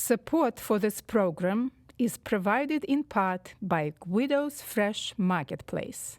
Support for this program is provided in part by Guido's Fresh Marketplace.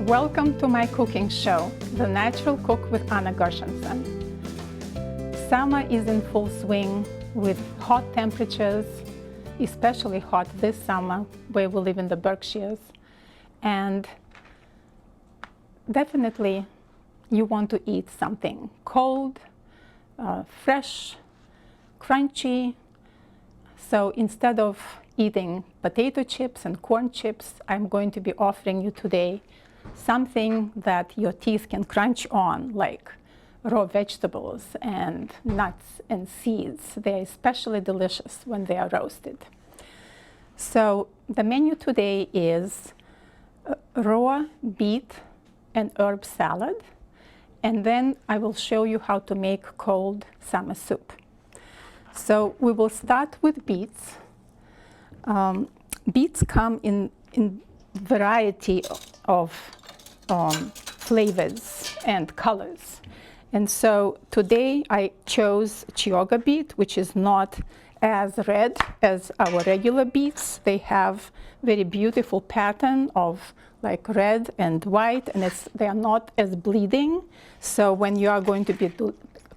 Welcome to my cooking show, The Natural Cook with Anna Gershenson. Summer is in full swing with hot temperatures, especially hot this summer where we live in the Berkshires. And definitely you want to eat something cold, fresh, crunchy. So instead of eating potato chips and corn chips, I'm going to be offering you today something that your teeth can crunch on, like raw vegetables and nuts and seeds. They're especially delicious when they are roasted. So the menu today is raw beet and herb salad, and then I will show you how to make cold summer soup. So we will start with beets. Beets come in variety of flavors and colors. And so today I chose Chioggia beet, which is not as red as our regular beets. They have very beautiful pattern of like red and white, and they are not as bleeding. So when you are going to be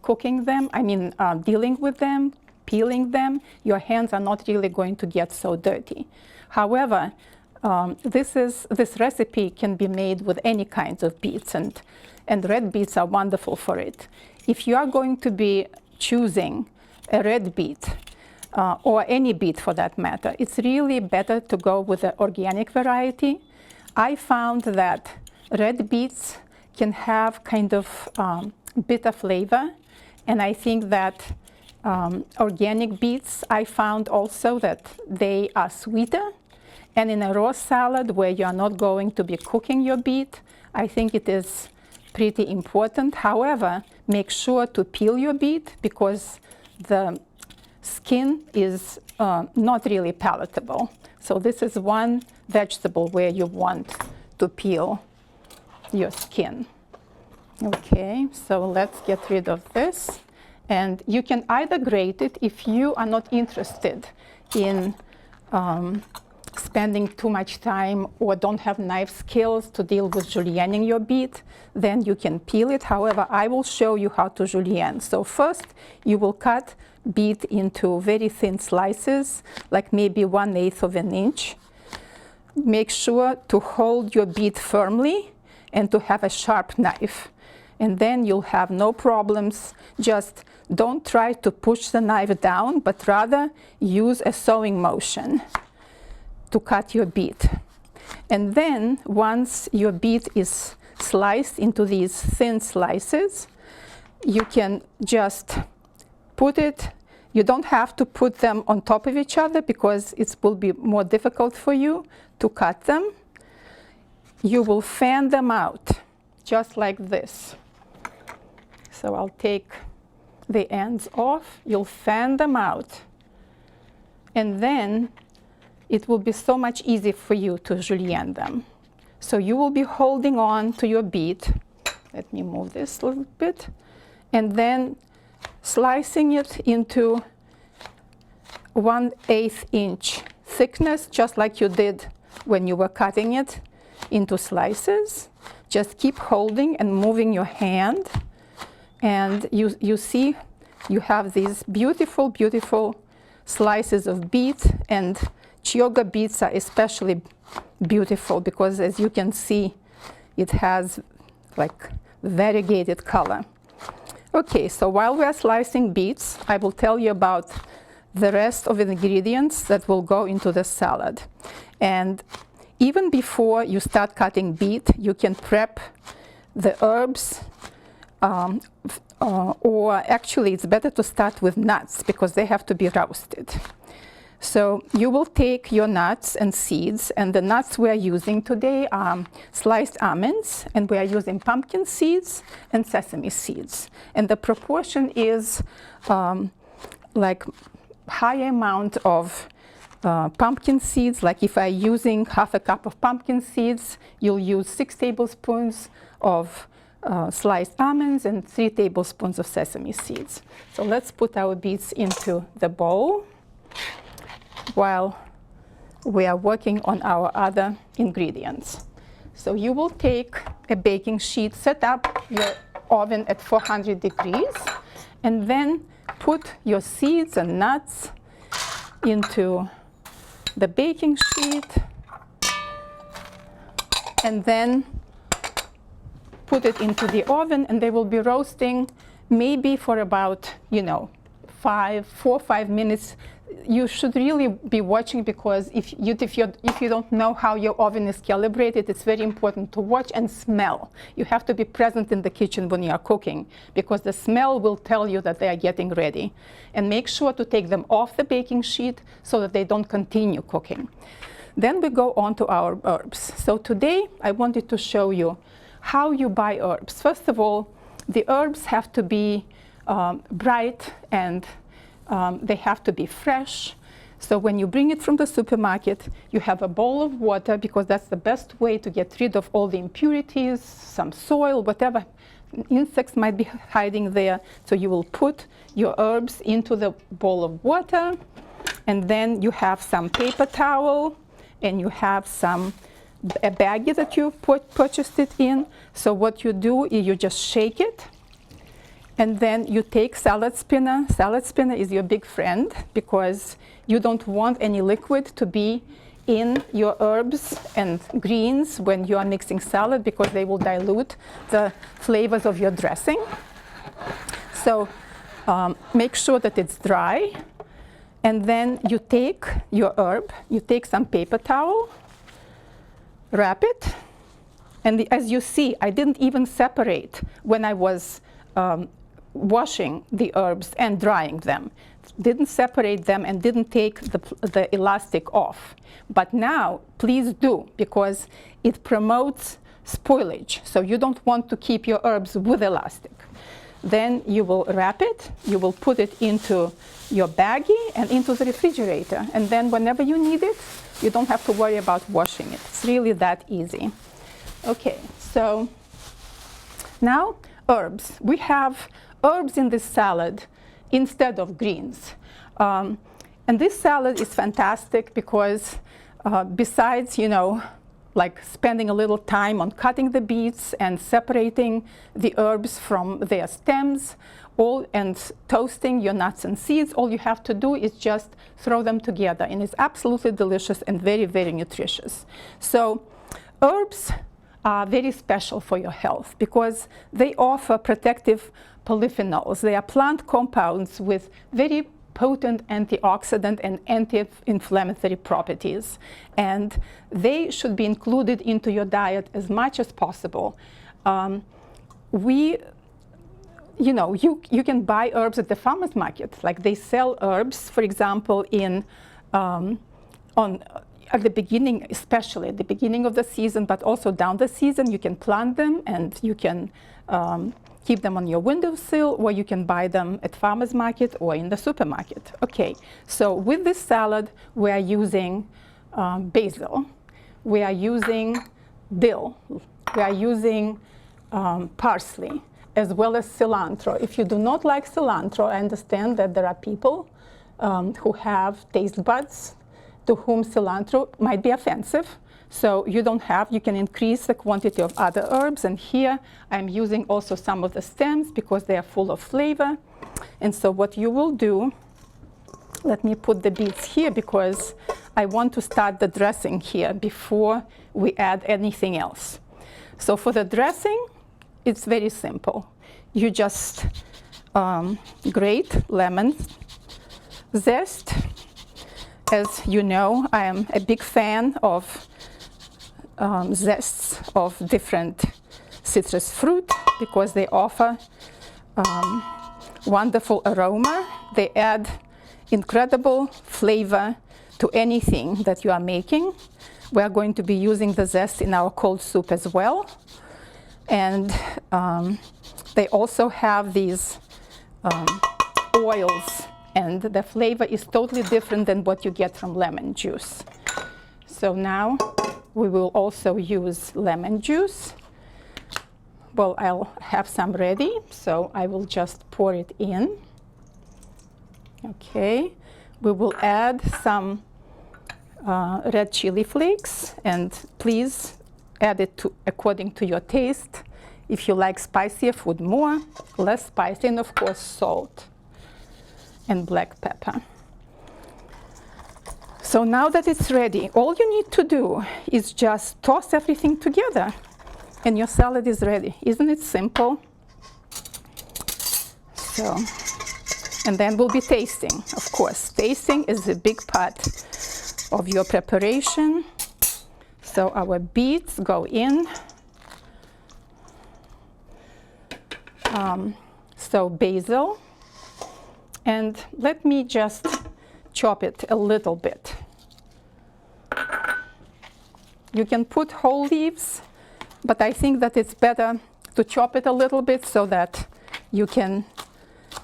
cooking them, dealing with them, peeling them, your hands are not really going to get so dirty. However, this recipe can be made with any kinds of beets, and red beets are wonderful for it. If you are going to be choosing a red beet, or any beet for that matter, it's really better to go with the organic variety. I found that red beets can have kind of bitter flavor, and I think that organic beets, I found also that they are sweeter. And in a raw salad where you are not going to be cooking your beet, I think it is pretty important. However, make sure to peel your beet because the skin is not really palatable. So this is one vegetable where you want to peel your skin. Okay, so let's get rid of this. And you can either grate it if you are not interested in spending too much time or don't have knife skills to deal with julienning your beet, then you can peel it. However, I will show you how to julienne. So first, you will cut beet into very thin slices, like maybe 1/8 of an inch. Make sure to hold your beet firmly and to have a sharp knife. And then you'll have no problems. Just don't try to push the knife down, but rather use a sewing motion to cut your beet. And then once your beet is sliced into these thin slices, you can just put it, you don't have to put them on top of each other because it will be more difficult for you to cut them. You will fan them out just like this. So I'll take the ends off, you'll fan them out, and then it will be so much easier for you to julienne them. So you will be holding on to your beet. Let me move this a little bit. And then slicing it into 1/8 inch thickness, just like you did when you were cutting it into slices. Just keep holding and moving your hand. And you see you have these beautiful, beautiful slices of beet, and Chioggia beets are especially beautiful because, as you can see, it has like variegated color. Okay, so while we are slicing beets, I will tell you about the rest of the ingredients that will go into the salad. And even before you start cutting beet, you can prep the herbs, or actually it's better to start with nuts because they have to be roasted. So you will take your nuts and seeds, and the nuts we are using today are sliced almonds, and we are using pumpkin seeds and sesame seeds. And the proportion is like high amount of pumpkin seeds. Like if I'm using half a cup of pumpkin seeds, you'll use 6 tablespoons of sliced almonds and 3 tablespoons of sesame seeds. So let's put our beets into the bowl while we are working on our other ingredients. So you will take a baking sheet, set up your oven at 400 degrees, and then put your seeds and nuts into the baking sheet, and then put it into the oven, and they will be roasting maybe for about, 4 or 5 minutes. You should really be watching, because if you don't know how your oven is calibrated, it's very important to watch and smell. You have to be present in the kitchen when you are cooking, because the smell will tell you that they are getting ready. And make sure to take them off the baking sheet so that they don't continue cooking. Then we go on to our herbs. So today I wanted to show you how you buy herbs. First of all, the herbs have to be bright, and they have to be fresh. So when you bring it from the supermarket, you have a bowl of water, because that's the best way to get rid of all the impurities, some soil, whatever insects might be hiding there. So you will put your herbs into the bowl of water, and then you have some paper towel, and you have a baggie that you purchased it in. So what you do is you just shake it, and then you take salad spinner. Salad spinner is your big friend, because you don't want any liquid to be in your herbs and greens when you are mixing salad, because they will dilute the flavors of your dressing. So make sure that it's dry, and then you take your herb, you take some paper towel, wrap it, and as you see, I didn't even separate when I was washing the herbs and drying them. Didn't separate them and didn't take the elastic off. But now, please do, because it promotes spoilage. So you don't want to keep your herbs with elastic. Then you will wrap it, you will put it into your baggie and into the refrigerator. And then whenever you need it, you don't have to worry about washing it. It's really that easy. Okay, so now herbs. We have herbs in this salad instead of greens. And this salad is fantastic because besides, like spending a little time on cutting the beets and separating the herbs from their stems, and toasting your nuts and seeds, all you have to do is just throw them together, and it's absolutely delicious and very, very nutritious. So herbs are very special for your health because they offer protective polyphenols. They are plant compounds with very potent antioxidant and anti-inflammatory properties, and they should be included into your diet as much as possible. You can buy herbs at the farmer's market. Like they sell herbs, for example, at the beginning, especially at the beginning of the season, but also down the season, you can plant them and you can keep them on your windowsill, or you can buy them at farmer's market or in the supermarket. Okay, so with this salad, we are using basil, we are using dill, we are using parsley, as well as cilantro. If you do not like cilantro, I understand that there are people who have taste buds to whom cilantro might be offensive. So you can increase the quantity of other herbs. And here I'm using also some of the stems because they are full of flavor. And so what you will do, let me put the beets here because I want to start the dressing here before we add anything else. So for the dressing, it's very simple. You just grate lemon zest. As you know, I am a big fan of zests of different citrus fruit because they offer wonderful aroma. They add incredible flavor to anything that you are making. We are going to be using the zest in our cold soup as well. And they also have these oils, and the flavor is totally different than what you get from lemon juice. So now we will also use lemon juice. Well, I'll have some ready, so I will just pour it in. Okay, we will add some red chili flakes, and please add it according to your taste. If you like spicier food more, less spicy, and of course salt and black pepper. So now that it's ready, all you need to do is just toss everything together and your salad is ready. Isn't it simple? So, and then we'll be tasting, of course. Tasting is a big part of your preparation. So our beets go in. So basil, and let me just chop it a little bit. You can put whole leaves, but I think that it's better to chop it a little bit so that you can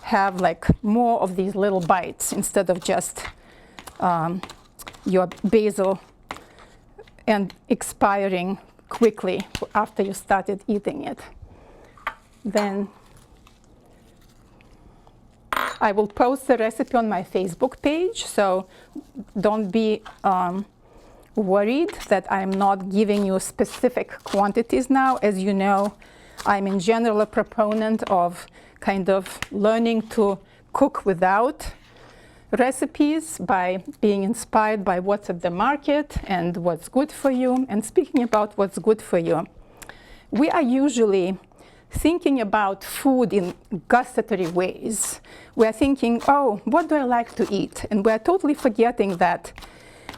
have like more of these little bites instead of just your basil and expiring quickly after you started eating it. Then I will post the recipe on my Facebook page, so don't be worried that I'm not giving you specific quantities now. As you know, I'm in general a proponent of kind of learning to cook without recipes by being inspired by what's at the market and what's good for you. And speaking about what's good for you, we are usually thinking about food in gustatory ways. We're thinking, oh, what do I like to eat? And we're totally forgetting that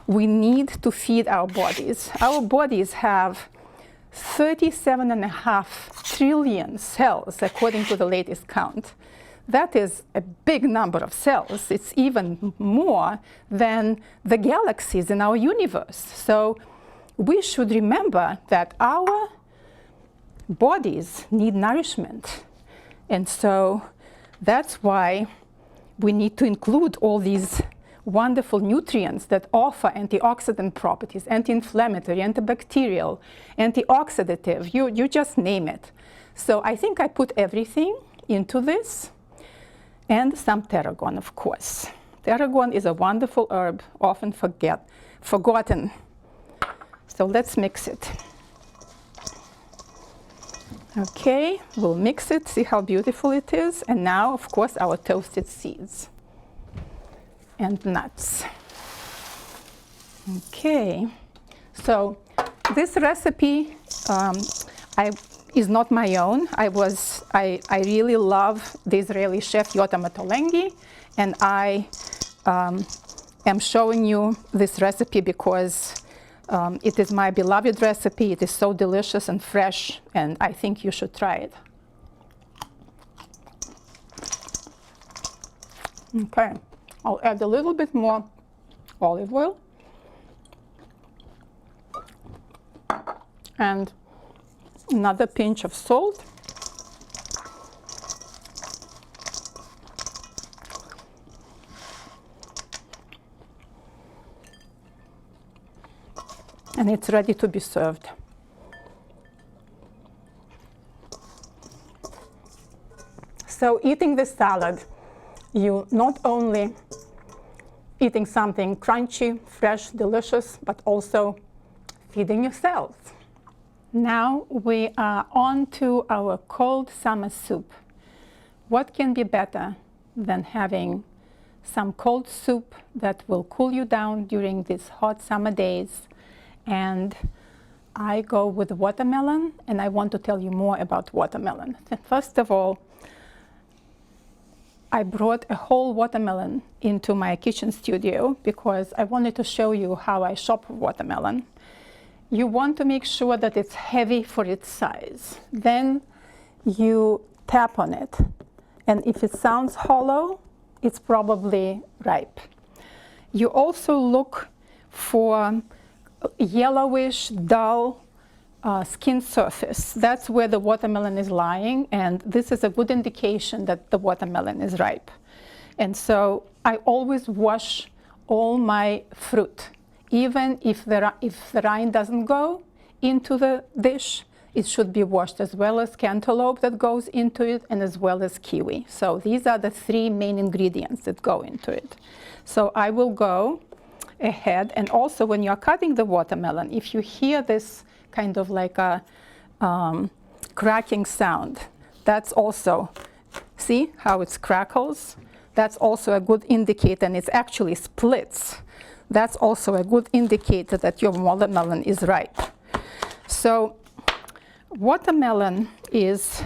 we need to feed our bodies. Our bodies have 37.5 trillion cells, according to the latest count. That is a big number of cells. It's even more than the galaxies in our universe. So we should remember that our bodies need nourishment. And so that's why we need to include all these wonderful nutrients that offer antioxidant properties, anti-inflammatory, antibacterial, antioxidative, you just name it. So I think I put everything into this, and some tarragon, of course. Tarragon is a wonderful herb, often forgotten. So let's mix it. Okay, we'll mix it, see how beautiful it is. And now, of course, our toasted seeds and nuts. Okay, so this recipe is not my own. I really love the Israeli chef Yotam Ottolenghi, and I am showing you this recipe because it is my beloved recipe. It is so delicious and fresh, and I think you should try it. Okay, I'll add a little bit more olive oil and another pinch of salt. And it's ready to be served. So eating this salad, you not only eating something crunchy, fresh, delicious, but also feeding yourselves. Now we are on to our cold summer soup. What can be better than having some cold soup that will cool you down during these hot summer days? And I go with watermelon, and I want to tell you more about watermelon. First of all, I brought a whole watermelon into my kitchen studio because I wanted to show you how I shop for watermelon. you want to make sure that it's heavy for its size. Then you tap on it. And if it sounds hollow, it's probably ripe. You also look for yellowish, dull skin surface. That's where the watermelon is lying, and this is a good indication that the watermelon is ripe. And so I always wash all my fruit. Even if the rind doesn't go into the dish, it should be washed, as well as cantaloupe that goes into it, and as well as kiwi. So these are the 3 main ingredients that go into it. So I will go ahead, and also when you're cutting the watermelon, if you hear this kind of like a cracking sound, that's also, see how it crackles? That's also a good indicator, and it actually splits. That's also a good indicator that your watermelon is ripe. So watermelon is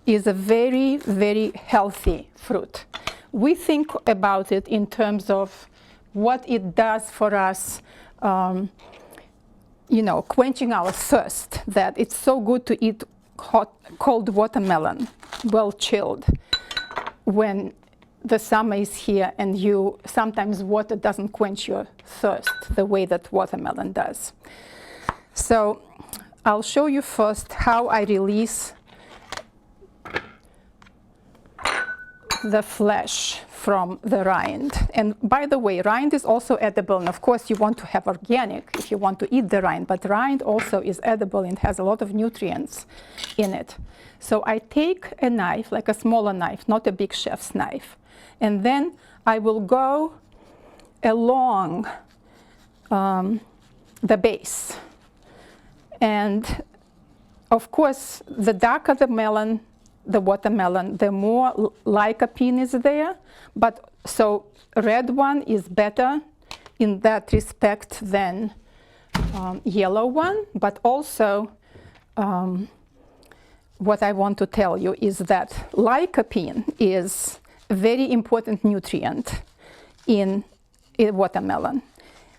a very, very healthy fruit. We think about it in terms of what it does for us, quenching our thirst, that it's so good to eat cold watermelon, well chilled, when the summer is here and sometimes water doesn't quench your thirst the way that watermelon does. So I'll show you first how I release the flesh from the rind. And by the way, rind is also edible, and of course you want to have organic if you want to eat the rind, but rind also is edible and has a lot of nutrients in it. So I take a knife, like a smaller knife, not a big chef's knife, and then I will go along the base. And of course, the darker the watermelon, the more lycopene is there. But so red one is better in that respect than yellow one. But also, what I want to tell you is that lycopene is a very important nutrient in watermelon.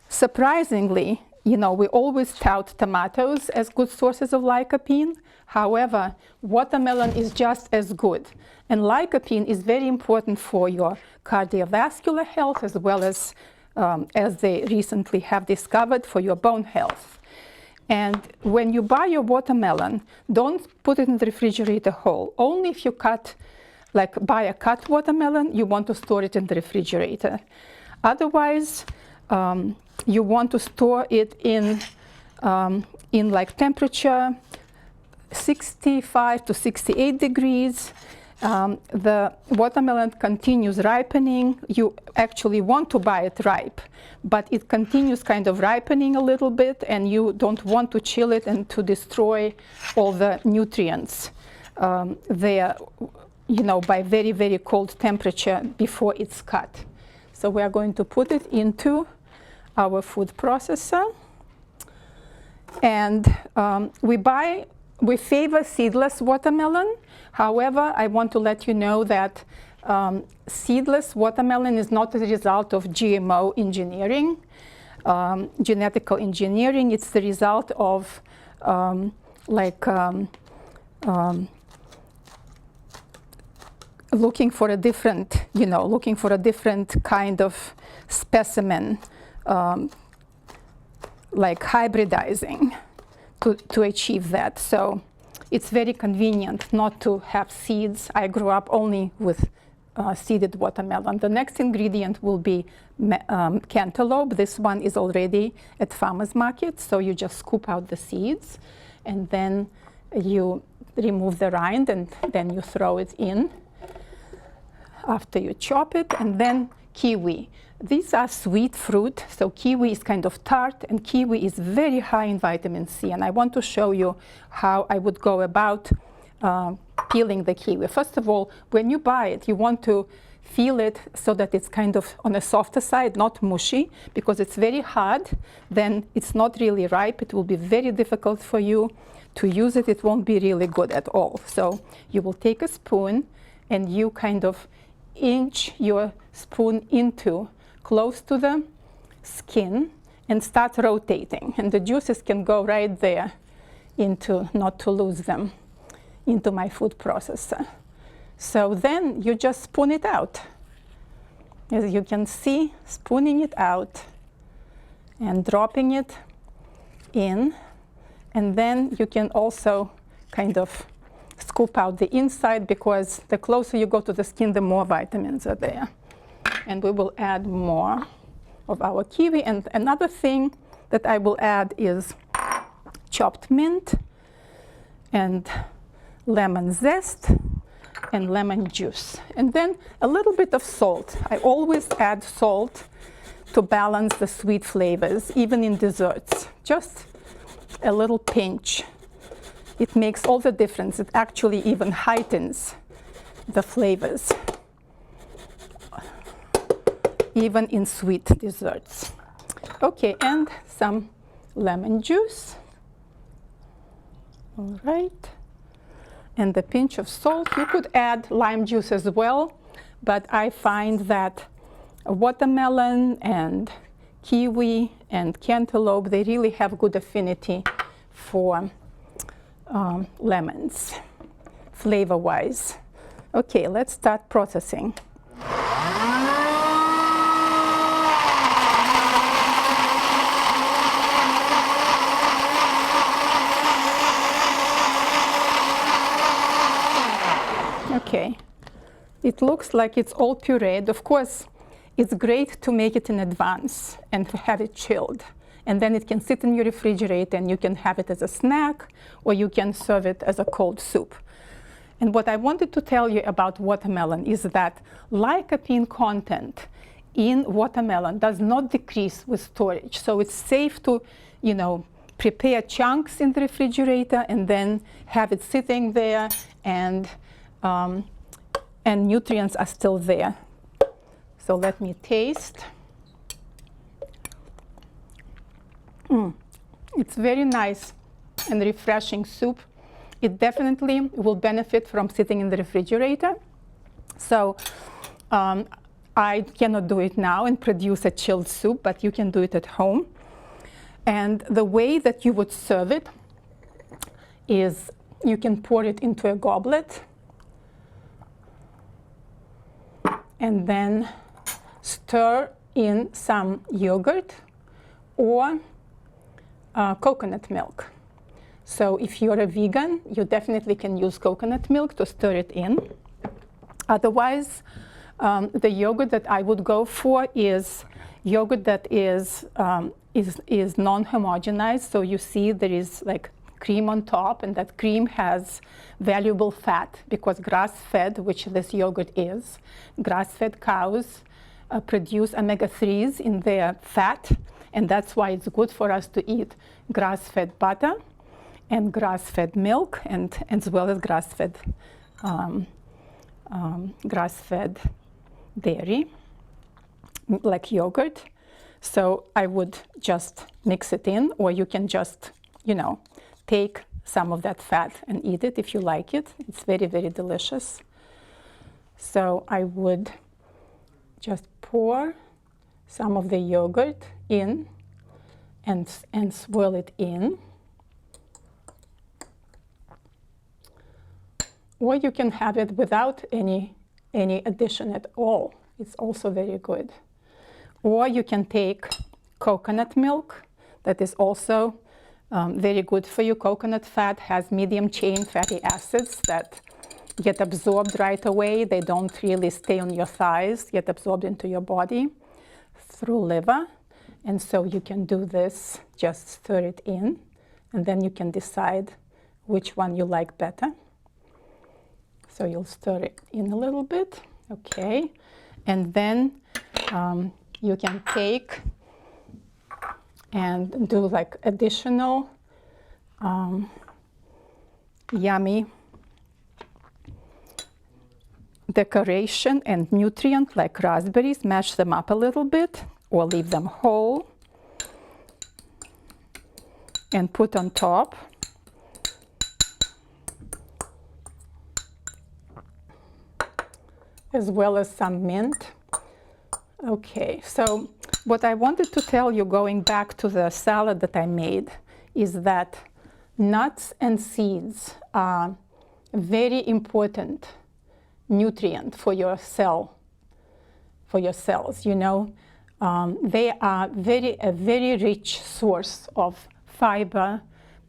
Surprisingly, we always tout tomatoes as good sources of lycopene. However, watermelon is just as good. And lycopene is very important for your cardiovascular health, as well as they recently have discovered, for your bone health. And when you buy your watermelon, don't put it in the refrigerator whole. Only if you buy a cut watermelon, you want to store it in the refrigerator. Otherwise, you want to store it in temperature 65 to 68 degrees. The watermelon continues ripening. You actually want to buy it ripe, but it continues kind of ripening a little bit, and you don't want to chill it and to destroy all the nutrients there, by very, very cold temperature before it's cut. So we are going to put it into our food processor, and we favor seedless watermelon. However, I want to let you know that seedless watermelon is not a result of GMO engineering, genetical engineering. It's the result of looking for a different kind of specimen, hybridizing to achieve that. So it's very convenient not to have seeds. I grew up only with seeded watermelon. The next ingredient will be cantaloupe. This one is already at farmers market, so you just scoop out the seeds, and then you remove the rind, and then you throw it in after you chop it. And then kiwi. These are sweet fruit, so kiwi is kind of tart, and kiwi is very high in vitamin C. And I want to show you how I would go about peeling the kiwi. First of all, when you buy it, you want to feel it so that it's kind of on the softer side, not mushy, because it's very hard. Then it's not really ripe. It will be very difficult for you to use it. It won't be really good at all. So you will take a spoon, and you kind of inch your spoon into close to the skin, and start rotating. And the juices can go right there into, not to lose them, into my food processor. So then you just spoon it out. As you can see, spooning it out and dropping it in. And then you can also kind of scoop out the inside, because the closer you go to the skin, the more vitamins are there. And we will add more of our kiwi. And another thing that I will add is chopped mint and lemon zest and lemon juice. And then a little bit of salt. I always add salt to balance the sweet flavors, even in desserts. Just a little pinch. It makes all the difference. It actually even heightens the flavors, even in sweet desserts. Okay, and some lemon juice. All right. And a pinch of salt. You could add lime juice as well, but I find that watermelon and kiwi and cantaloupe, they really have good affinity for lemons, flavor-wise. Okay, let's start processing. Okay, it looks like it's all pureed. Of course, it's great to make it in advance and to have it chilled. And then it can sit in your refrigerator and you can have it as a snack, or you can serve it as a cold soup. And what I wanted to tell you about watermelon is that lycopene content in watermelon does not decrease with storage. So it's safe to, prepare chunks in the refrigerator and then have it sitting there, and nutrients are still there. So let me taste. It's very nice and refreshing soup. It definitely will benefit from sitting in the refrigerator. So I cannot do it now and produce a chilled soup, but you can do it at home. And the way that you would serve it is you can pour it into a goblet and then stir in some yogurt or coconut milk. So if you're a vegan, you definitely can use coconut milk to stir it in. Otherwise, the yogurt that I would go for is yogurt that is non-homogenized. So you see there is like cream on top, and that cream has valuable fat, because grass-fed, which this yogurt is, grass-fed cows produce omega-3s in their fat, and that's why it's good for us to eat grass-fed butter and grass-fed milk, and as well as grass-fed dairy, like yogurt. So I would just mix it in, or you can just, take some of that fat and eat it if you like it. It's very, very delicious. So I would just pour some of the yogurt in and swirl it in. Or you can have it without any addition at all. It's also very good. Or you can take coconut milk. That is also very good for you. Coconut fat has medium chain fatty acids that get absorbed right away. They don't really stay on your thighs, get absorbed into your body through liver. And so you can do this, just stir it in, and then you can decide which one you like better. So you'll stir it in a little bit, okay? And then you can take and do like additional yummy decoration and nutrient like raspberries. Mash them up a little bit or leave them whole and put on top. As well as some mint. Okay, so what I wanted to tell you, going back to the salad that I made, is that nuts and seeds are a very important nutrient for your cells. They are a very rich source of fiber,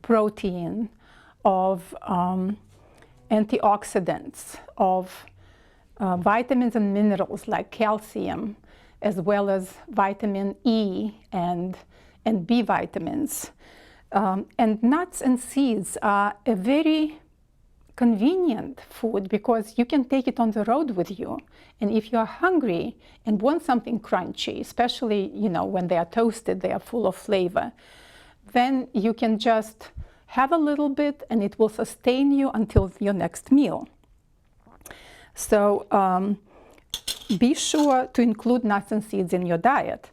protein, of antioxidants, of vitamins and minerals like calcium, as well as vitamin E and B vitamins. And nuts and seeds are a very convenient food because you can take it on the road with you. And if you are hungry and want something crunchy, especially when they are toasted, they are full of flavor, then you can just have a little bit and it will sustain you until your next meal. So be sure to include nuts and seeds in your diet.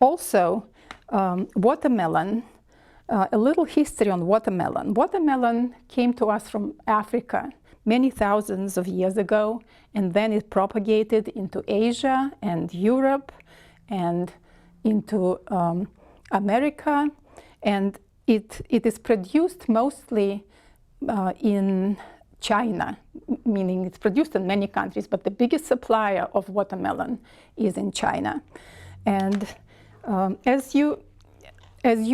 Also, watermelon. A little history on watermelon. Watermelon came to us from Africa many thousands of years ago, and then it propagated into Asia and Europe and into America. And it is produced mostly in China, meaning it's produced in many countries, but the biggest supplier of watermelon is in China. And as you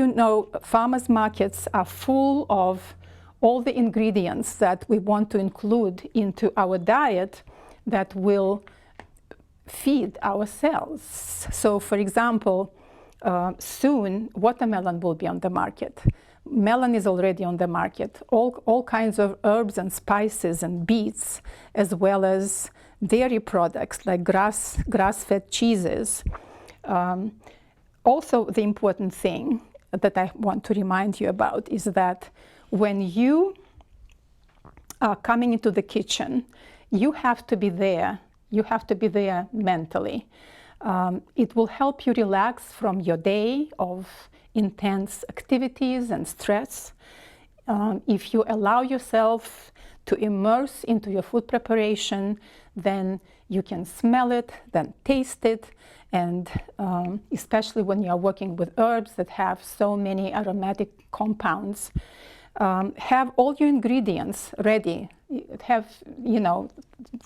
know, farmers' markets are full of all the ingredients that we want to include into our diet that will feed our cells. So, for example, soon watermelon will be on the market. Melon is already on the market. All kinds of herbs and spices and beets, as well as dairy products like grass-fed cheeses. Also, the important thing that I want to remind you about is that when you are coming into the kitchen, you have to be there. You have to be there mentally. It will help you relax from your day of intense activities and stress. If you allow yourself to immerse into your food preparation, then you can smell it, then taste it, and especially when you are working with herbs that have so many aromatic compounds, have all your ingredients ready.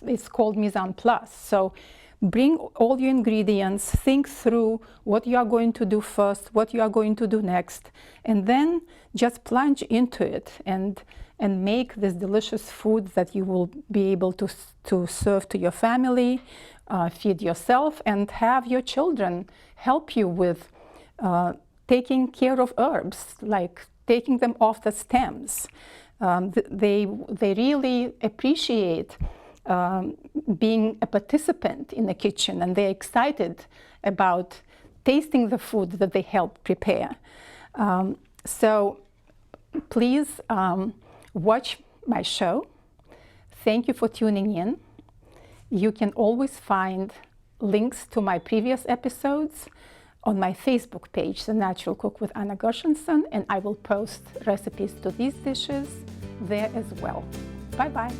It's called mise en place. So bring all your ingredients, think through what you are going to do first, what you are going to do next, and then just plunge into it and make this delicious food that you will be able to serve to your family, feed yourself, and have your children help you with taking care of herbs, like taking them off the stems. They really appreciate being a participant in the kitchen, and they're excited about tasting the food that they help prepare. So please watch my show. Thank you for tuning in. You can always find links to my previous episodes on my Facebook page, The Natural Cook with Anna Gershenson, and I will post recipes to these dishes there as well. Bye-bye.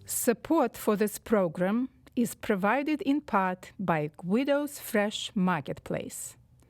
Support for this program is provided in part by Guido's Fresh Marketplace.